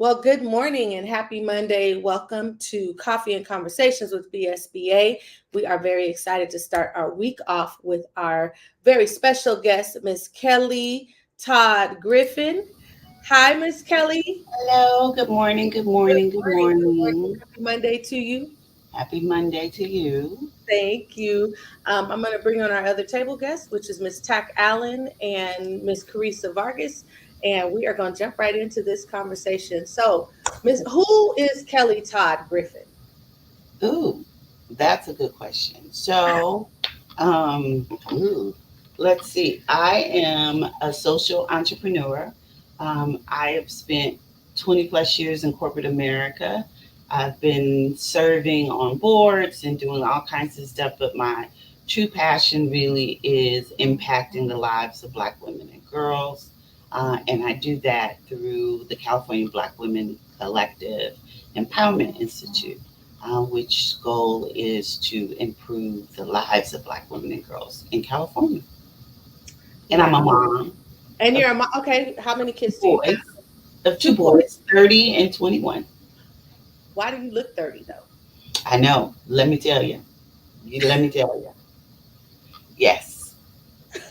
Well, good morning and happy Monday. Welcome to Coffee and Conversations with BSBA. We are very excited to start our week off with our very special guest, Miss Kellie Todd Griffin. Hi, Miss Kellie. Hello, good morning, good Good morning, good morning. Good morning. morning. Happy Monday to you. Happy Monday to you. Thank you. I'm going to bring on our other table guests, which is Miss Tack Allen and Miss Carissa Vargas, and we are going to jump right into this conversation. So, Miss, who is Kellie Todd Griffin? Ooh, that's a good question. Um, ooh, let's see. I am a social entrepreneur. I have spent 20 plus years in corporate America. I've been serving on boards and doing all kinds of stuff, but my true passion really is impacting the lives of Black women and girls. And I do that through the California Black Women Collective Empowerment Institute, which goal is to improve the lives of Black women and girls in California. And I'm a Wow. mom And of you're a mom. Okay. How many kids do you have? boys, of Two two boys. boys, 30 and 21. Why do you look 30 though? I know. Let me tell you. Let me tell you. Yes.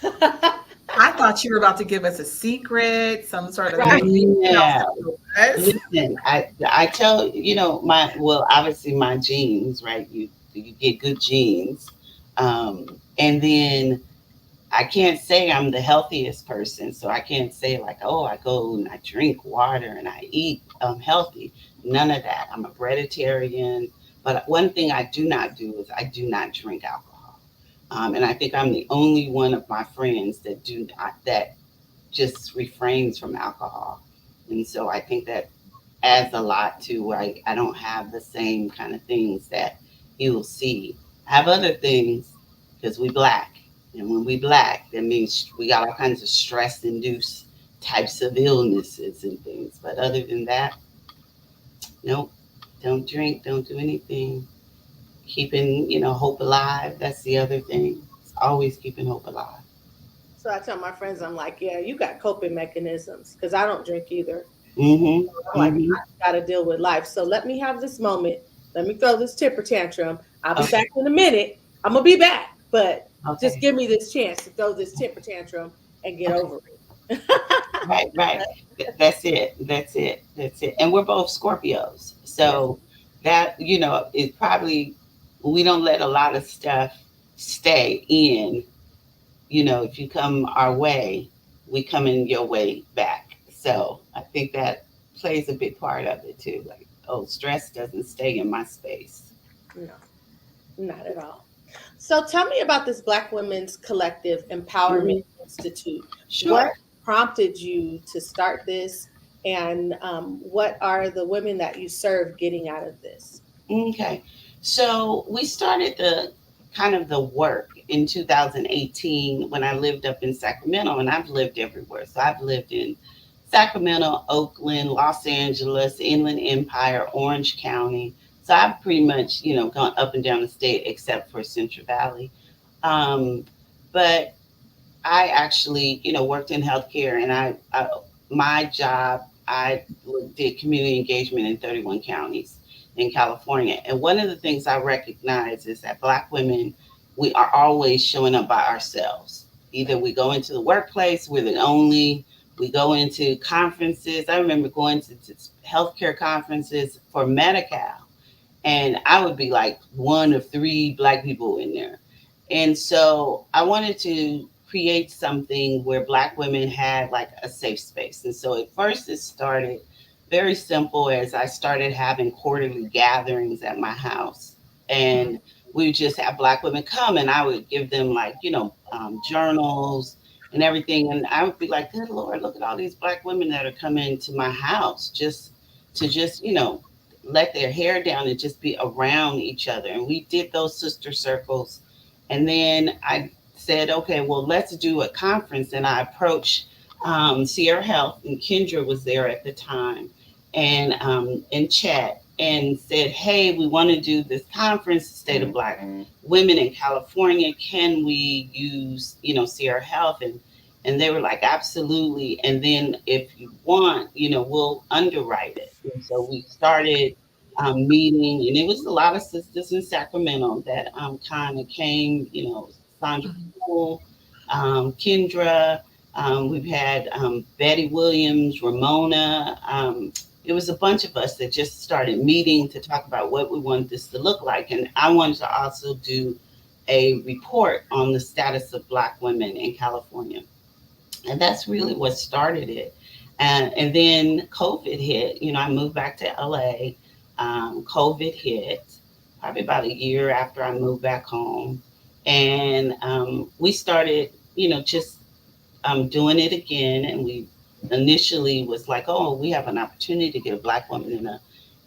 I thought you were about to give us a secret, some sort of Right. details Yeah. to us. Listen, I tell my obviously my genes, right? You get good genes, and then I can't say I'm the healthiest person, so I can't say like, oh, I go and I drink water and I eat healthy. None of that. I'm a breaditarian, but one thing I do not do is I do not drink alcohol, and I think I'm the only one of my friends that do not that just refrains from alcohol, and so I think that adds a lot to where I don't have the same kind of things that you'll see. I have other things because we black. And when we black, that means we got all kinds of stress induced types of illnesses and things. But other than that, nope, don't drink, don't do anything. Keeping, hope alive. That's the other thing. It's always keeping hope alive. So I tell my friends, I'm like, yeah, you got coping mechanisms because I don't drink either. Mm-hmm. I'm like, Mm-hmm. I got to deal with life. So let me have this moment. Let me throw this temper tantrum. I'll be Okay. back in a minute. I'm going to be back, but just Okay. give me this chance to throw this temper tantrum and get Okay. over it. Right, right. That's it. That's it. That's it. And we're both Scorpios. Yes. So that, is probably, we don't let a lot of stuff stay in. If you come our way, we come in your way back. So I think that plays a big part of it too. Like, oh, stress doesn't stay in my space. No, not at all. So tell me about this Black Women's Collective Empowerment Mhm. Institute. What Sure. prompted you to start this, and what are the women that you serve getting out of this? Okay. So we started the kind of the work in 2018 when I lived up in Sacramento, and I've lived everywhere. So I've lived in Sacramento, Oakland, Los Angeles, Inland Empire, Orange County. So I've pretty much, gone up and down the state except for Central Valley. Um, but I actually, worked in healthcare, and my job, I did community engagement in 31 counties in California. And one of the things I recognize is that Black women, we are always showing up by ourselves. Either we go into the workplace, we're the only, we go into conferences. I remember going to healthcare conferences for Medi-Cal, and I would be like one of three Black people in there. And so I wanted to create something where Black women had like a safe space. And so at first it started very simple as I started having quarterly gatherings at my house. And we would just have Black women come, and I would give them like, journals and everything. And I would be like, good Lord, look at all these Black women that are coming to my house just, let their hair down and just be around each other. And we did those sister circles. And then I said, okay, well, let's do a conference. And I approached Sierra Health, and Kendra was there at the time, and chat and said, hey, we want to do this conference, State of Black Women in California. Can we use, Sierra Health? And And they were like, absolutely. And then if you want, we'll underwrite it. And so we started meeting, and it was a lot of sisters in Sacramento that kind of came, Sandra Mhm. Poole, Kendra. We've had Betty Williams, Ramona. It was a bunch of us that just started meeting to talk about what we wanted this to look like. And I wanted to also do a report on the status of Black women in California. And that's really what started it. And then COVID hit. I moved back to LA. COVID hit probably about a year after I moved back home. And we started, just doing it again. And we initially was like, oh, we have an opportunity to get a Black woman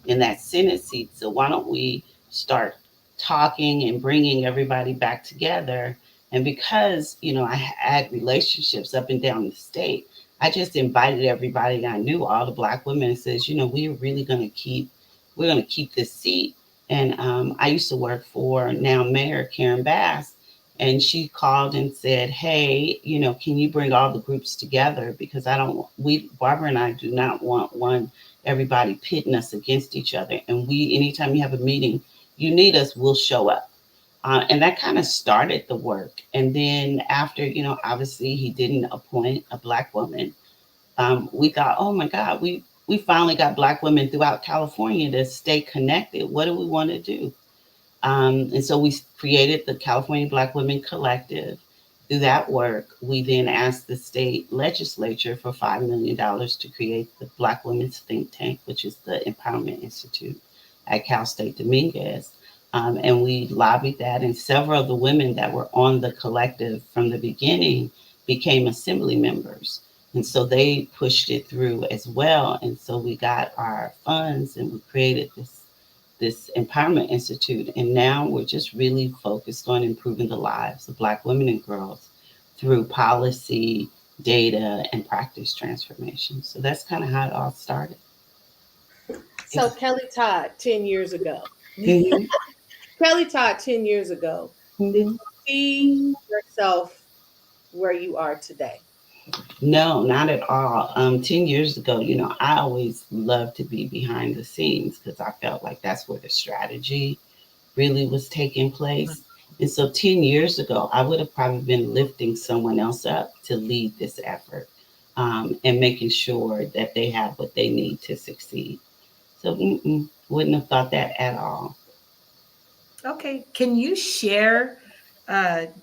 in that Senate seat. So why don't we start talking and bringing everybody back together? And because, I had relationships up and down the state, I just invited everybody I knew, all the Black women, and says, we're going to keep this seat. And I used to work for now Mayor Karen Bass, and she called and said, hey, can you bring all the groups together? Because Barbara and I do not want everybody pitting us against each other. And anytime you have a meeting, you need us, we'll show up. And that kind of started the work. And then after, obviously he didn't appoint a Black woman. We thought, oh my God, we finally got Black women throughout California to stay connected. What do we want to do? And so we created the California Black Women Collective. Through that work, we then asked the state legislature for $5 million to create the Black Women's Think Tank, which is the Empowerment Institute at Cal State Dominguez. And we lobbied that, and several of the women that were on the collective from the beginning became assembly members. And so they pushed it through as well. And so we got our funds and we created this Empowerment Institute. And now we're just really focused on improving the lives of Black women and girls through policy, data, and practice transformation. So that's kind of how it all started. So Kellie Todd, 10 years ago. Mhm. Kellie Todd, 10 years ago. Did Mhm. you see yourself where you are today? No, not at all. 10 years ago, I always loved to be behind the scenes because I felt like that's where the strategy really was taking place. And so 10 years ago, I would have probably been lifting someone else up to lead this effort, and making sure that they have what they need to succeed. So wouldn't have thought that at all. Okay. Can you share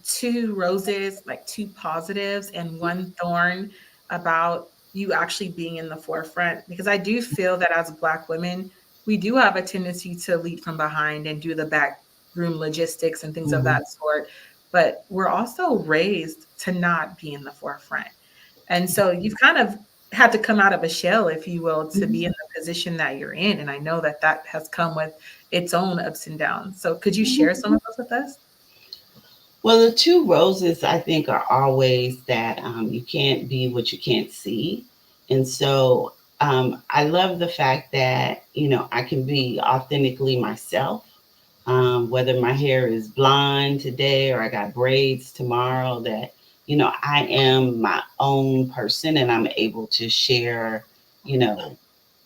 two roses, like two positives and one thorn about you actually being in the forefront? Because I do feel that as Black women, we do have a tendency to lead from behind and do the back room logistics and things of Mhm. that sort. But we're also raised to not be in the forefront. And so you've kind of had to come out of a shell, if you will, to be in the position that you're in. And I know that that has come with its own ups and downs. So could you share some of those with us? Well, the two roses I think are always that you can't be what you can't see. And so I love the fact that, I can be authentically myself, whether my hair is blonde today or I got braids tomorrow, that, I am my own person and I'm able to share, you know,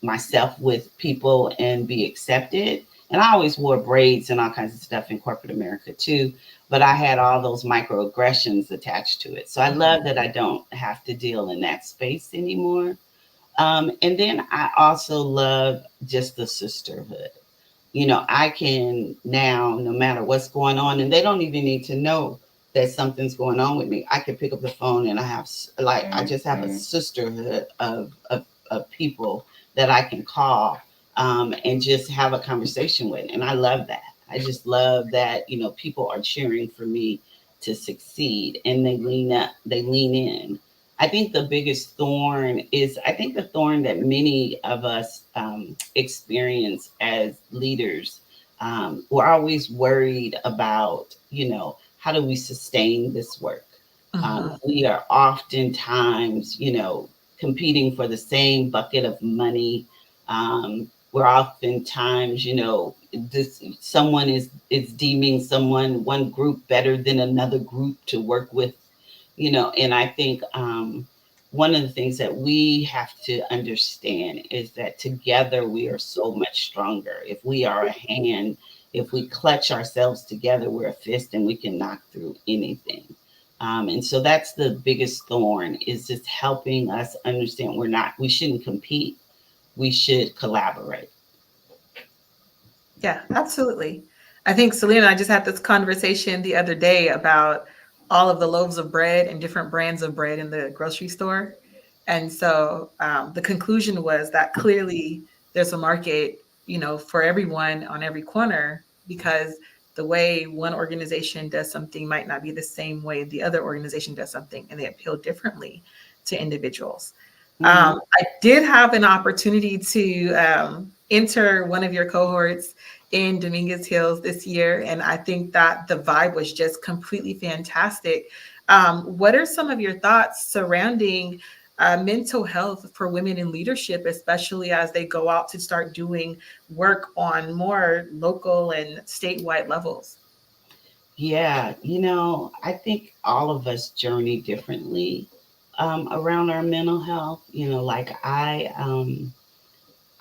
myself with people and be accepted. And I always wore braids and all kinds of stuff in corporate America too, but I had all those microaggressions attached to it. So I love that I don't have to deal in that space anymore. And then I also love just the sisterhood. I can now, no matter what's going on, and they don't even need to know that something's going on with me. I can pick up the phone and I just have a sisterhood of people that I can call, and just have a conversation with. And I love that. I just love that, people are cheering for me to succeed and they lean up, they lean in. I think the thorn that many of us experience as leaders. We're always worried about, how do we sustain this work? Mhm. We are oftentimes, competing for the same bucket of money. We're oftentimes, this someone is deeming one group better than another group to work with, And I think one of the things that we have to understand is that together we are so much stronger. If we are a hand, if we clutch ourselves together, we're a fist and we can knock through anything. And so that's the biggest thorn, is just helping us understand we shouldn't compete. We should collaborate. Yeah, absolutely. I think Selena and I just had this conversation the other day about all of the loaves of bread and different brands of bread in the grocery store. And so the conclusion was that clearly there's a market, for everyone on every corner, because the way one organization does something might not be the same way the other organization does something, and they appeal differently to individuals. Mhm. I did have an opportunity to enter one of your cohorts in Dominguez Hills this year, and I think that the vibe was just completely fantastic. What are some of your thoughts surrounding mental health for women in leadership, especially as they go out to start doing work on more local and statewide levels? Yeah, I think all of us journey differently around our mental health. Like I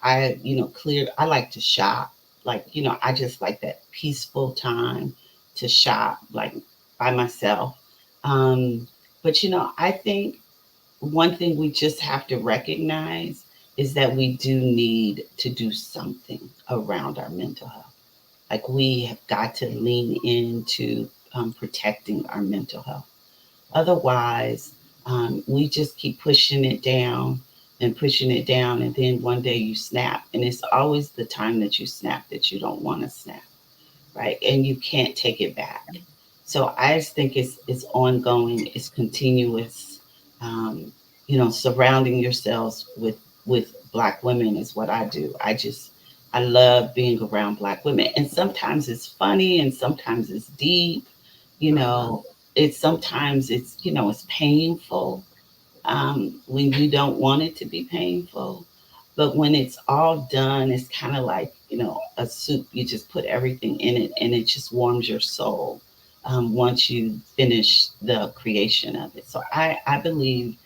like to shop. Like, I just like that peaceful time to shop, like by myself. Um, but, I think one thing we just have to recognize is that we do need to do something around our mental health. Like, we have got to lean into protecting our mental health. Otherwise, we just keep pushing it down and pushing it down. And then one day you snap. And it's always the time that you snap that you don't want to snap, right? And you can't take it back. So I just think it's ongoing, it's continuous. Um, Surrounding yourselves with Black women is what I do. I love being around Black women, and sometimes it's funny, and sometimes it's deep. You Mhm. know, it's sometimes it's painful when you don't want it to be painful. But when it's all done, it's kind of like, a soup. You just put everything in it and it just warms your soul once you finish the creation of it. So I believe,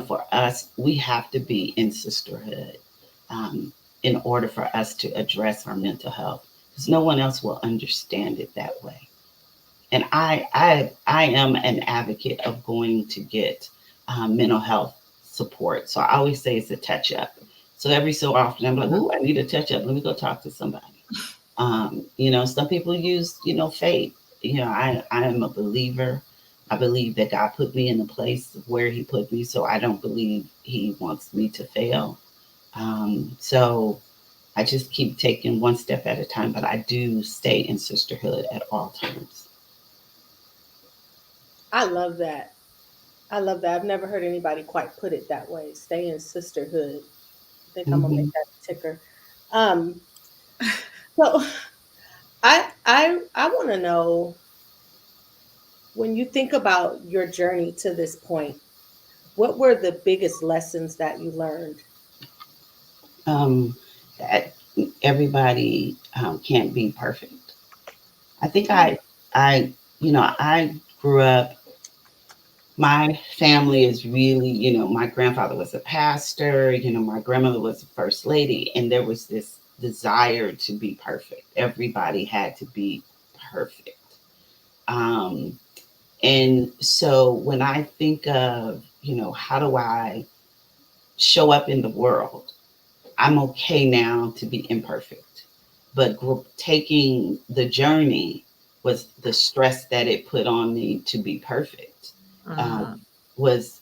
for us, we have to be in sisterhood um, in order for us to address our mental health, because no one else will understand it that way. And I am an advocate of going to get mental health support. So I always say it's a touch up. So every so often I'm like, Mhm. "Ooh, I need a touch up. Let me go talk to somebody." Some people use faith. I am a believer. I believe that God put me in the place where He put me, so I don't believe He wants me to fail. So I just keep taking one step at a time, but I do stay in sisterhood at all times. I love that. I love that. I've never heard anybody quite put it that way. Stay in sisterhood. I think I'm gonna Hmm. make that a ticker. Um, so I want to know, when you think about your journey to this point, what were the biggest lessons that you learned? um, that everybody can't be perfect. I think Mm. I grew up. My family is really, my grandfather was a pastor. My grandmother was a first lady, and there was this desire to be perfect. Everybody had to be perfect. Um, and so when I think of, how do I show up in the world, I'm okay now to be imperfect. But taking the journey was the stress that it put on me to be perfect. Uh, Mhm. was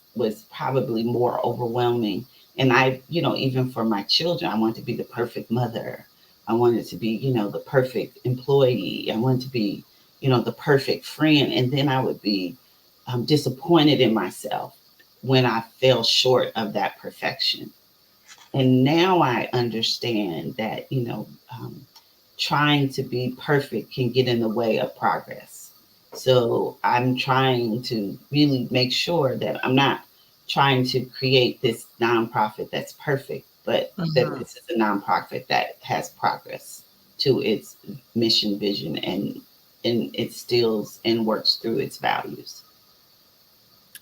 probably more overwhelming. And even for my children, I wanted to be the perfect mother. I wanted to be, the perfect employee. I wanted to be, the perfect friend. And then I would be disappointed in myself when I fell short of that perfection. And now I understand that, trying to be perfect can get in the way of progress. So I'm trying to really make sure that I'm not trying to create this nonprofit that's perfect, but that Mhm. this is a nonprofit that has progress to its mission, vision, and it stills and works through its values.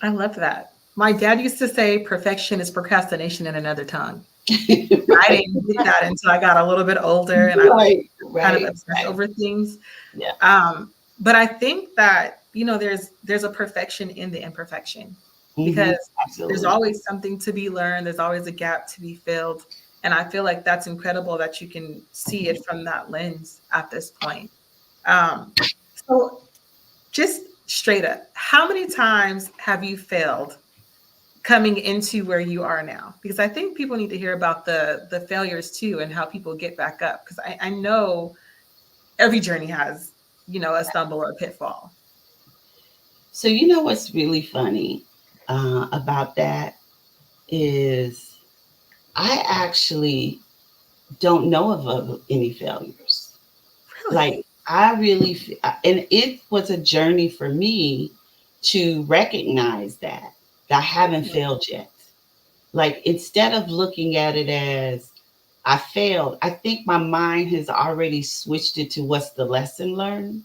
I love that. My dad used to say perfection is procrastination in another tongue. I Right, didn't get that until I got a little bit older and I was right, kind of right, obsessed right. over things. Yeah. But I think that, there's a perfection in the imperfection Hmm. because there's Absolutely. always something to be learned. There's always a gap to be filled. And I feel like that's incredible that you can see it from that lens at this point. Um, so just straight up, how many times have you failed coming into where you are now? Because I think people need to hear about the failures too and how people get back up. Because I know every journey has, a stumble or a pitfall. So you know what's really funny about that is I actually don't know of any failures. Like Really? I really, and it was a journey for me to recognize that I haven't failed yet. Like instead of looking at it as I failed, I think my mind has already switched it to what's the lesson learned.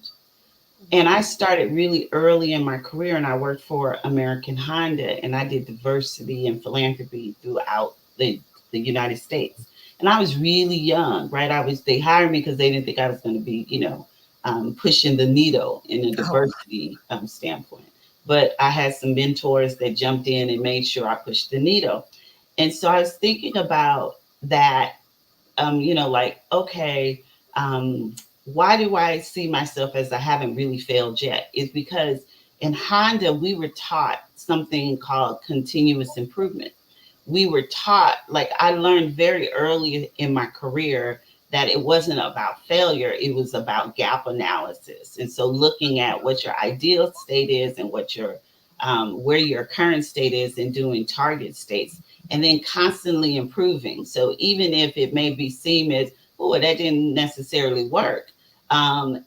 And I started really early in my career, and I worked for American Honda, and I did diversity and philanthropy throughout the United States. And I was really young, right? They hired me because they didn't think I was going to be, pushing the needle in a Oh, diversity standpoint. But I had some mentors that jumped in and made sure I pushed the needle. And so I was thinking about that, like, okay, um, why do I see myself as I haven't really failed yet? Is because in Honda, we were taught something called continuous improvement. We were taught, like, I learned very early in my career that it wasn't about failure, it was about gap analysis. And so looking at what your ideal state is and what your where your current state is and doing target states and then constantly improving. So even if it may be seen as, oh, that didn't necessarily work,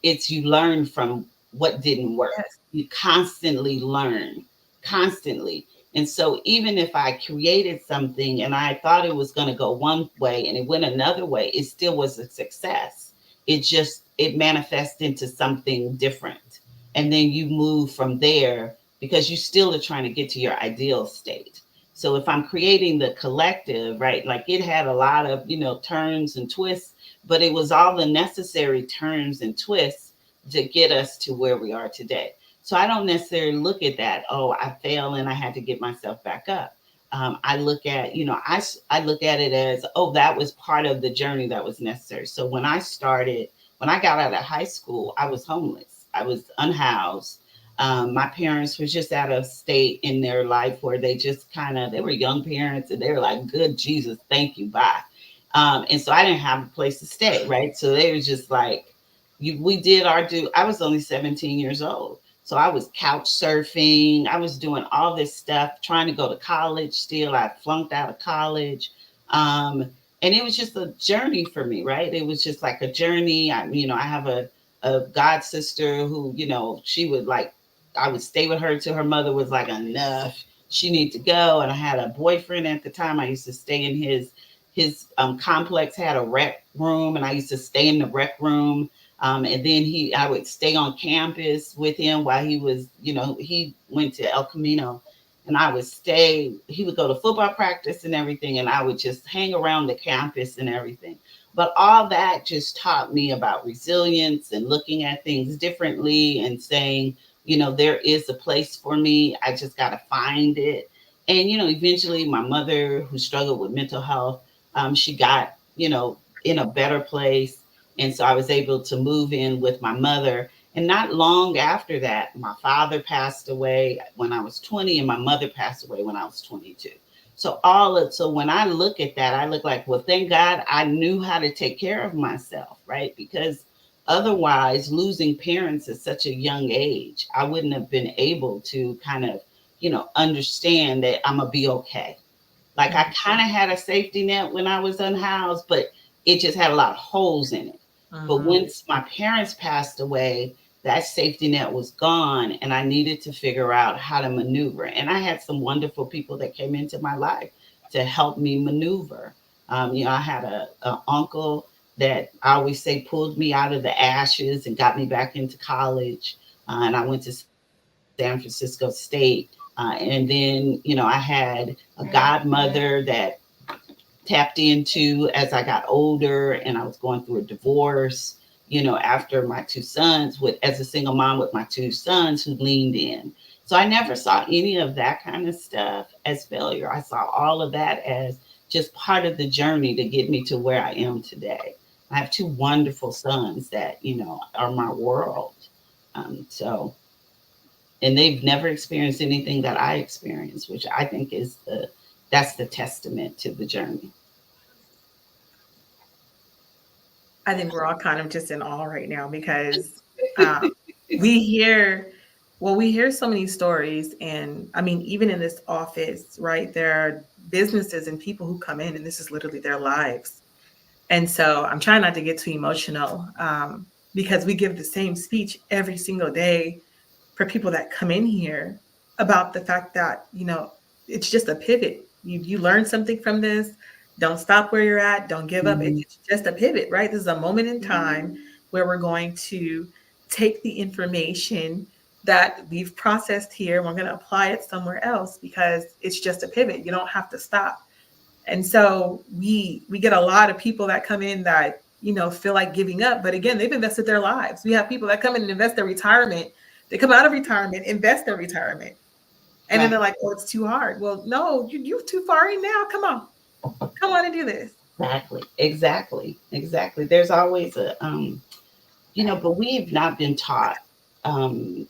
it's you learn from what didn't work. yes. You constantly learn, constantly. And so even if I created something and I thought it was going to go one way and it went another way, it still was a success. It manifests into something different. And then you move from there because you still are trying to get to your ideal state. So if I'm creating the collective, right, like it had a lot of, turns and twists, but it was all the necessary turns and twists to get us to where we are today. So I don't necessarily look at that, oh, I fell and I had to get myself back up. I look at, I look at it as, oh, that was part of the journey that was necessary. So when I got out of high school, I was homeless. I was unhoused. My parents were just at a state in their life where they just they were young parents and they were like, good Jesus, thank you, bye. And so I didn't have a place to stay, right? So they was just like, we did our due. I was only 17 years old. So I was couch surfing. I was doing all this stuff, trying to go to college still. I flunked out of college. Um, and it was just a journey for me, right? It was just like a journey. I have a god sister who, she would like, I would stay with her till her mother was like, enough. She need to go. And I had a boyfriend at the time. I used to stay in his complex had a rec room, and I used to stay in the rec room. And then I would stay on campus with him while he was, he went to El Camino, and I would stay. He would go to football practice and everything, and I would just hang around the campus and everything. But all that just taught me about resilience and looking at things differently and saying, there is a place for me. I just got to find it. And, eventually my mother, who struggled with mental health, she got, in a better place. And so I was able to move in with my mother. And not long after that, my father passed away when I was 20, and my mother passed away when I was 22. So when I look at that, I look like, well, thank God I knew how to take care of myself, right? Because otherwise, losing parents at such a young age, I wouldn't have been able to kind of, understand that I'm gonna be okay. Like I kind of had a safety net when I was unhoused, but it just had a lot of holes in it. But Mhm. once my parents passed away, that safety net was gone, and I needed to figure out how to maneuver. And I had some wonderful people that came into my life to help me maneuver. I had a uncle that I always say pulled me out of the ashes and got me back into college. And I went to San Francisco State. And then, I had a godmother that tapped into as I got older and I was going through a divorce, after my two sons, as a single mom with my two sons who leaned in. So I never saw any of that kind of stuff as failure. I saw all of that as just part of the journey to get me to where I am today. I have two wonderful sons that, are my world. So, and they've never experienced anything that I experienced, which I think that's the testament to the journey. I think we're all kind of just in awe right now because um, we hear, we hear so many stories. And I mean, even in this office, right, there are businesses and people who come in and this is literally their lives. And so I'm trying not to get too emotional because we give the same speech every single day for people that come in here about the fact that, it's just a pivot. You learn something from this. Don't stop where you're at. Don't give up. Mhm. It's just a pivot, right? This is a moment in time where we're going to take the information that we've processed here and we're going to apply it somewhere else because it's just a pivot. You don't have to stop. And so we get a lot of people that come in that, feel like giving up. But again, they've invested their lives. We have people that come in and invest their retirement. They come out of retirement, invest their retirement. And then Right. they're like, oh, it's too hard. Well, no, you're too far in now. Come on. Come on and do this. Exactly. There's always but we've not been taught um,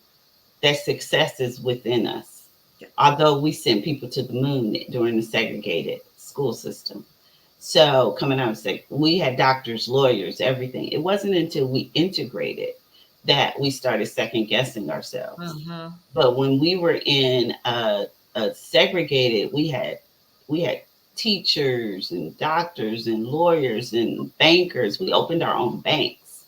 that success is within us. Yeah. Although we sent people to the moon during the segregated school system. So coming out of we had doctors, lawyers, everything. It wasn't until we integrated that we started second guessing ourselves. Mm-hmm. But when we were in a segregated, we had teachers and doctors and lawyers and bankers. We opened our own banks.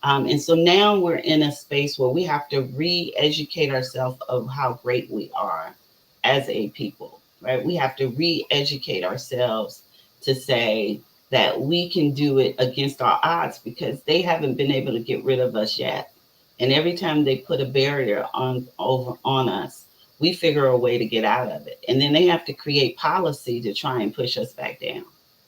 And so now we're in a space where we have to re-educate ourselves of how great we are as a people, right? We have to re-educate ourselves to say that we can do it against our odds because they haven't been able to get rid of us yet. And every time they put a barrier on us, we figure a way to get out of it. And then they have to create policy to try and push us back down.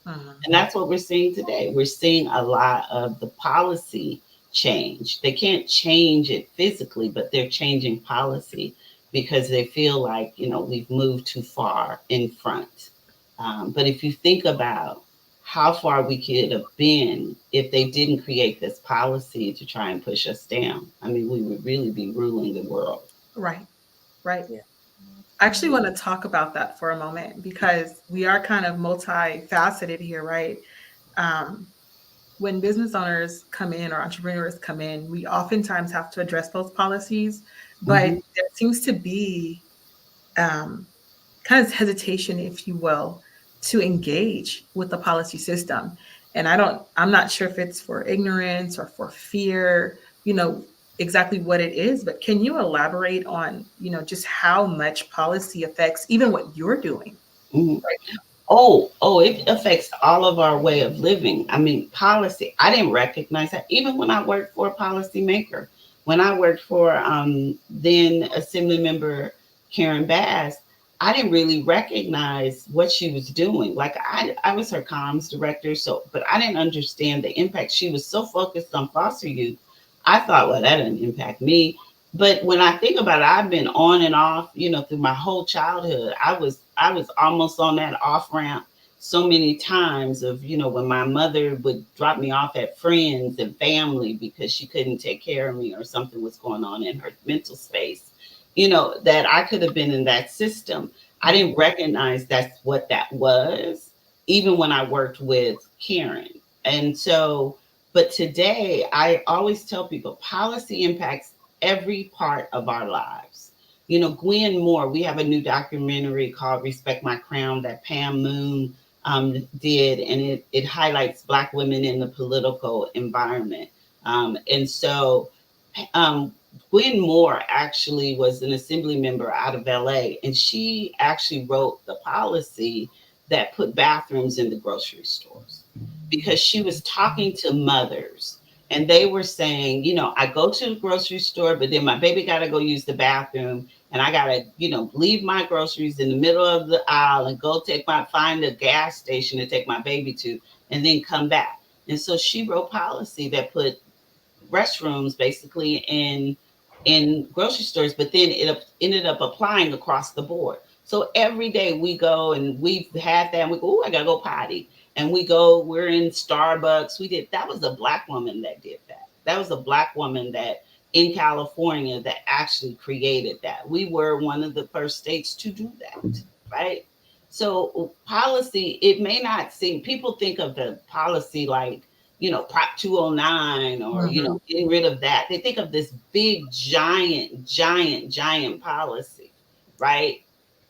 Mm-hmm. And that's what we're seeing today. We're seeing a lot of the policy change. They can't change it physically, but they're changing policy because they feel like, we've moved too far in front. But if you think about how far we could have been if they didn't create this policy to try and push us down, I mean, we would really be ruling the world. Right. Right. Yeah. I actually want to talk about that for a moment because we are kind of multifaceted here, right? When business owners come in or entrepreneurs come in, we oftentimes have to address those policies, but Mhm. there seems to be kind of hesitation, if you will, to engage with the policy system. And I'm not sure if it's for ignorance or for fear, exactly what it is, but can you elaborate on, just how much policy affects even what you're doing Mhm. right Oh, it affects all of our way of living. I mean, policy, I didn't recognize that even when I worked for a policymaker. When I worked for then Assembly Member Karen Bass, I didn't really recognize what she was doing. Like I was her comms director, but I didn't understand the impact. She was so focused on foster youth. I thought, well, that didn't impact me. But when I think about it, I've been on and off, through my whole childhood. I was almost on that off ramp so many times of, when my mother would drop me off at friends and family because she couldn't take care of me or something was going on in her mental space, that I could have been in that system. I didn't recognize that's what that was, even when I worked with Karen. And so, but today I always tell people policy impacts every part of our lives. Gwen Moore, we have a new documentary called Respect My Crown that Pam Moon did, and it highlights Black women in the political environment. And so Gwen Moore actually was an assembly member out of LA, and she actually wrote the policy that put bathrooms in the grocery stores because she was talking to mothers And they were saying, I go to the grocery store, but then my baby got to go use the bathroom. And I got to, leave my groceries in the middle of the aisle and go find a gas station to take my baby to, and then come back. And so she wrote policy that put restrooms basically in grocery stores, but then it ended up applying across the board. So every day we go and we've had that, and we go, oh, I gotta go potty. And we're in Starbucks. That was a Black woman that did that. That was a Black woman that in California that actually created that. We were one of the first states to do that, right? So policy, it may not seem, people think of the policy like, Prop 209 or, getting rid of that. They think of this big, giant, giant, giant policy, right?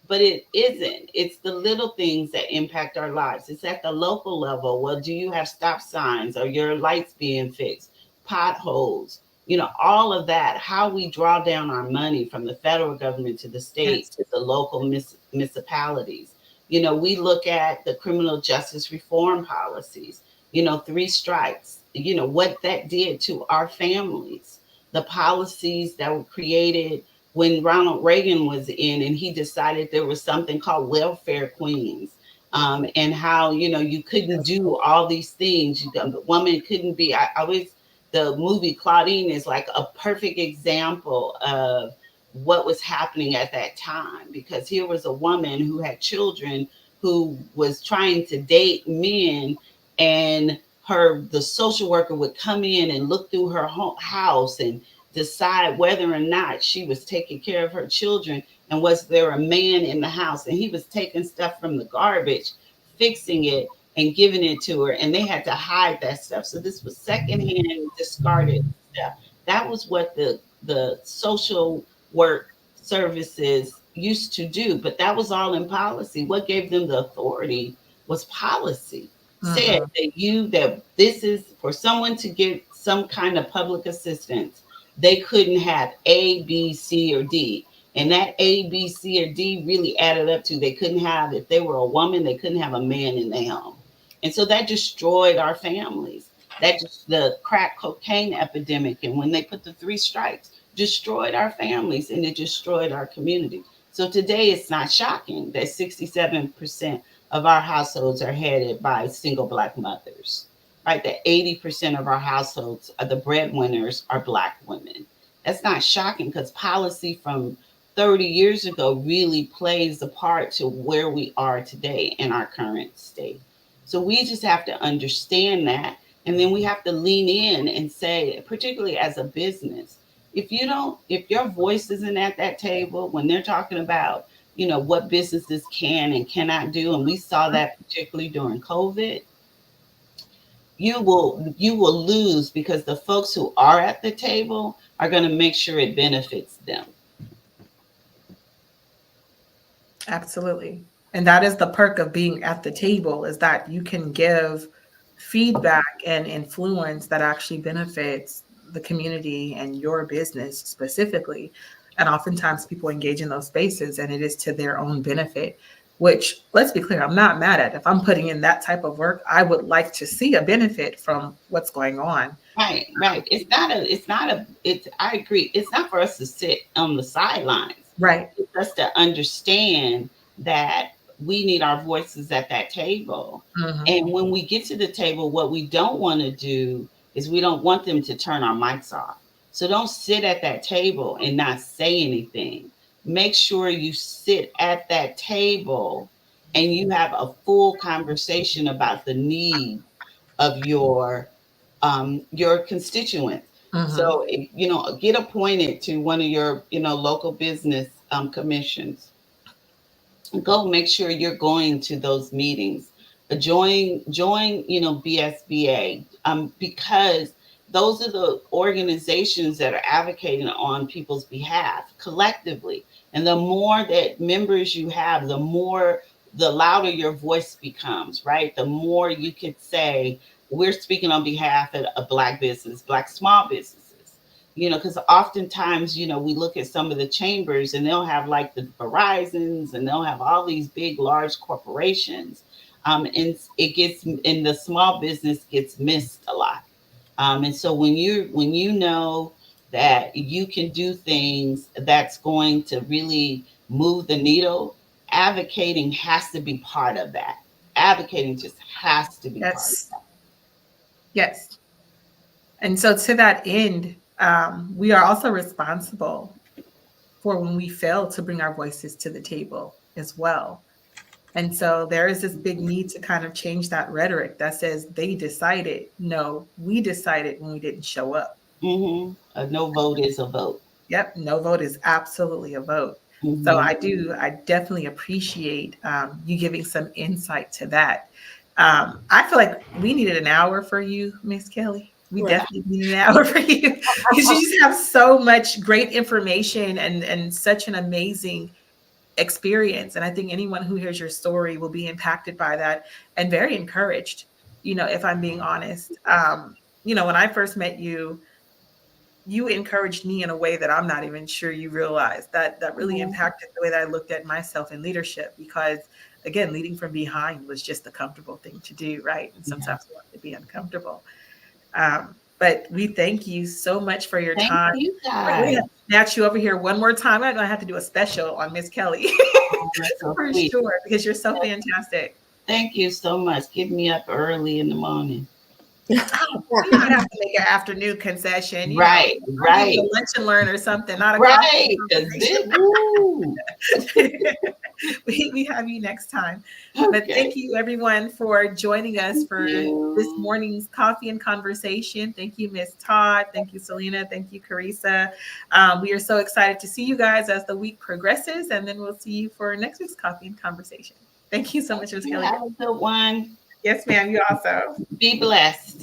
But it isn't. It's the little things that impact our lives. It's at the local level. Well, do you have stop signs? Are your lights being fixed? Potholes, all of that, how we draw down our money from the federal government to the state to the local municipalities. We look at the criminal justice reform policies, 3 strikes, what that did to our families, the policies that were created when Ronald Reagan was in and he decided there was something called welfare queens. And how, you couldn't do all these things. The woman couldn't be, the movie Claudine is like a perfect example of what was happening at that time, because here was a woman who had children who was trying to date men, and the social worker would come in and look through her house and decide whether or not she was taking care of her children, and was there a man in the house, and he was taking stuff from the garbage, fixing it and giving it to her, and they had to hide that stuff. So this was secondhand discarded stuff. That was what the social work services used to do, but that was all in policy. What gave them the authority was policy. Said that this is for someone to get some kind of public assistance, they couldn't have A, B, C, or D. And that A, B, C, or D really added up to, they couldn't have, if they were a woman, they couldn't have a man in their home. And so that destroyed our families. The crack cocaine epidemic, and when they put the 3 strikes, destroyed our families, and it destroyed our community. So today it's not shocking that 67% of our households are headed by single Black mothers, right? That 80% of our households are the breadwinners are Black women. That's not shocking, because policy from 30 years ago really plays a part to where we are today in our current state. So we just have to understand that. And then we have to lean in and say, particularly as a business, if your voice isn't at that table when they're talking about, what businesses can and cannot do, and we saw that particularly during COVID, you will lose, because the folks who are at the table are going to make sure it benefits them. Absolutely. And that is the perk of being at the table, is that you can give feedback and influence that actually benefits the community and your business specifically. And oftentimes people engage in those spaces and it is to their own benefit, which, let's be clear, I'm not mad at. If I'm putting in that type of work, I would like to see a benefit from what's going on. Right. I agree. It's not for us to sit on the sidelines. Right. It's us to understand that we need our voices at that table. And when we get to the table, what we don't want to do is we don't want them to turn our mics off. So don't sit at that table and not say anything. Make sure you sit at that table and you have a full conversation about the need of your constituents. So, get appointed to one of your, local business commissions. Go make sure you're going to those meetings. Join, BSBA, because those are the organizations that are advocating on people's behalf collectively. And the more that members you have, the louder your voice becomes, right? The more you could say, we're speaking on behalf of a Black business, Black small businesses. Because oftentimes, we look at some of the chambers and they'll have like the Verizons and they'll have all these big, large corporations. And the small business gets missed a lot. And so when you know that you can do things that's going to really move the needle, advocating has to be part of that. Advocating just has to be part of Yes. that. Yes. And so to that end, we are also responsible for when we fail to bring our voices to the table as well. And so there is this big need to kind of change that rhetoric that says they decided. No, we decided when we didn't show up. A no vote is a vote. Yep, no vote is absolutely a vote. So Mm-hmm. I definitely appreciate you giving some insight to that. I feel like we needed an hour for you, Miss Kellie. We Right. definitely needed an hour for you because you just have so much great information and such an amazing experience. And I think anyone who hears your story will be impacted by that and very encouraged, if I'm being honest. When I first met you, you encouraged me in a way that I'm not even sure you realize that really impacted the way that I looked at myself in leadership, because again, leading from behind was just the comfortable thing to do. Right. And sometimes we want to be uncomfortable. But we thank you so much for your Thank time. you We're guys. going to snatch you over here one more time. I'm going to have to do a special on Miss Kellie That's so for sweet. sure, because you're so fantastic. Thank you so much. Get me up early in the morning. We might have to make an afternoon concession, Right. maybe a lunch and learn or something, not a Right. we have you next time. Okay. But thank you everyone for joining us for this you. morning's coffee and conversation. Thank you, Miss Todd. Thank you, Selena. Thank you, Carissa. We are so excited to see you guys as the week progresses, and then we'll see you for next week's coffee and conversation. Thank you so much, Miss Kellie. Have a good one. Yes, ma'am. You also. Be blessed.